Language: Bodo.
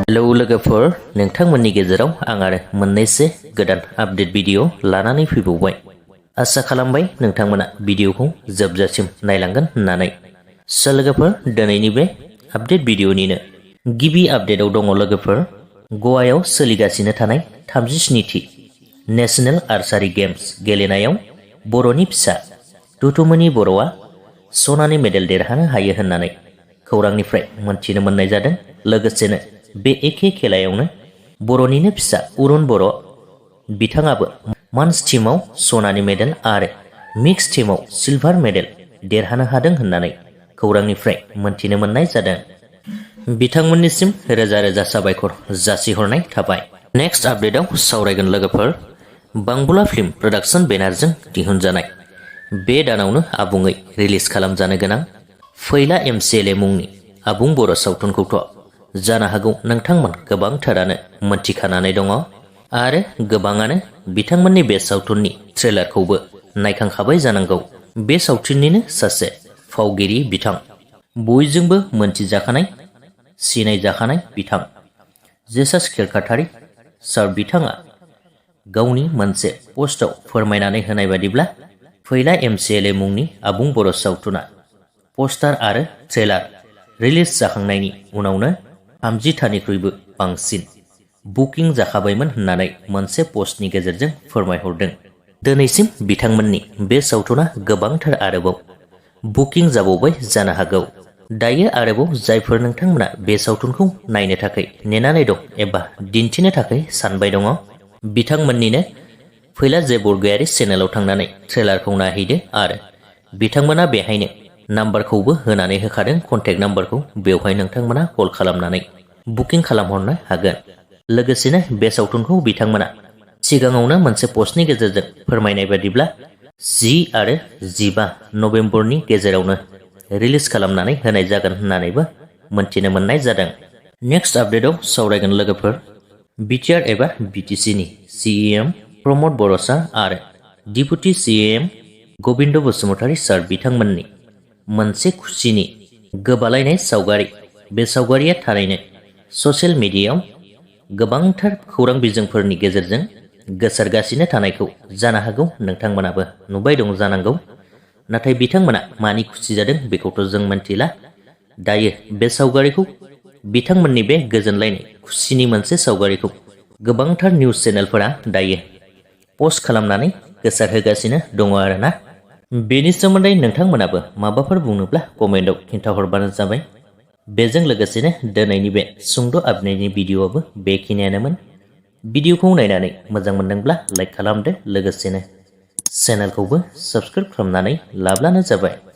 हेलौ लोगोफोर, नोंथांमोननि गेजेराव आं आरो मोननैसो गोदान आपडेट भिडिअ लानानै फैबावबाय। आसा खालामबाय नोंथांमोना भिडिअखौ जोबजासिम नायलांगोन होननानै। लोगोफोर, दिनैनि बे आपडेट भिडिअनिनो गिबि आपडेटआव दङ लोगोफोर, गवायाव सोलिगासिनो थानाय 37थि नेशनेल आर्चारि गेम्स गेलेनायाव बर'नि फिसा तुतुमनि बर'आ सनानि मेडेल देरहानो हायो होननानै खौरांनिफ्राय मोनथिनो मोननाय जादों। लोगोसेनो बे एखे खेलायावनो बर'निनो फिसा अरुण बर' बिथाङाबो मान्स टीमाव सनानि मेडेल आरो मिक्स टीमाव सिलभार मेडेल देरहानो हादों होननानै खौरांनिफ्राय मोनथिनो मोननाय जादों। बिथांमोननिसिम रोजा रोजा साबायखर जासिहरनाय थाबाय। नेक्स्ट आपडेटआव सावरायगोन लोगोफोर, बांबुला फिल्म प्रडाक्शन बेनारजों दिहुनजानाय बे दानावनो आबुङै रिलिज खालामजानो गोनां फैला MCLA मुंनि आबुं बर' सावथुनखौथ' जानो हागौ नोंथांमोन गोबांथारानो मोनथिखानानै दङ आरो गोबाङानो बिथांमोननि बे सावथुननि ट्रेलारखौबो नायखांखाबाय जानांगौ। बे सावथुननिनो सासे फावगिरि बिथां, बयजोंबो मोनथिजाखानाय सिनायजाखानाय बिथां जेसास खिरखातारि सार बिथाङा गावनि मोनसे पस्टआव फोरमायनानै होनाय बादिब्ला फैला MCLA मुंनि आबुं बर' सावथुना पस्टार आरो ट्रेलार रिलिज जाखांनायनि उनावनो 30थानिख्रुइबो बांसिन बुकिं जाखाबायमोन होननानै मोनसे पस्टनि गेजेरजों फोरमायहरदों। दिनैसिम बिथांमोननि बे सावथुना गोबांथार आरोबाव बुकिं जाबावबाय जानो हागौ। दायो आरोबाव जायफोर नोंथांमोना बे सावथुनखौ नायनो थाखाय नेनानै दं एबा दिन्थिनो थाखाय सानबाय दङ, बिथांमोननिनो फैला जे बरगयारि चेनेलाव थांनानै ट्रेलारखौ नायहैदो आरो बिथांमोना बेहायनो नाम्बारखौबो होनानै होखादों, कन्टेक्ट नाम्बारखौ। बेवहाय नोंथांमोना कल खालामनानै बुकिं खालामहरनो हागोन। लोगोसेनो बे सावथुनखौ बिथांमोना सिगाङावनो मोनसे पस्टनि गेजेरजों फोरमायनाय बादिब्ला 10 आरो 15 नभेम्बरनि गेजेरावनो रिलिज खालामनानै होनाय जागोन होननानैबो मोनथिनो मोननाय जादों। नेक्स्ट आपडेटआव सावरायगोन लोगोफोर, बिटिआर एबा बिटिसिनि CEM प्रमद बर' सार आरो डिपुटि CEM गबिन्द बसुमतारी सार बिथांमोननि मोनसे खुसिनि गोबालायनाय सावगारि। बे सावगारिया थारैनो ससियेल मिडियायाव गोबांथार खौरां बिजोंफोरनि गेजेरजों गोसारगासिनो थानायखौ जानो हागौ नोंथांमोनाबो नुबाय दं जानांगौ। नाथाय बिथांमोना मानि खुसि जादों बेखौथ' जों मोनथिला। दायो बे सावगारिखौ, बिथांमोननि बे गोजोनलायनाय खुसिनि मोनसे सावगारिखौ गोबांथार निउस चेनेलफोरा दायो पस्ट खालामनानै गोसारहोगासिनो दङ आरोना। बेनि सोमोन्दै नोंथांमोनाबो माबाफोर बुंनोब्ला कमेन्टआव खिन्थाहरबानो जाबाय। बेजों लोगोसेनो दिनैनि बे सुंद' आपडेटनि भिडिअआबो बेखिनियानोमोन। भिडिअखौ नायनानै मोजां मोनदोंब्ला लाइक खालामदो, लोगोसेनो चेनेलखौबो साबस्क्राइब खालामनानै लाब्लानो जाबाय।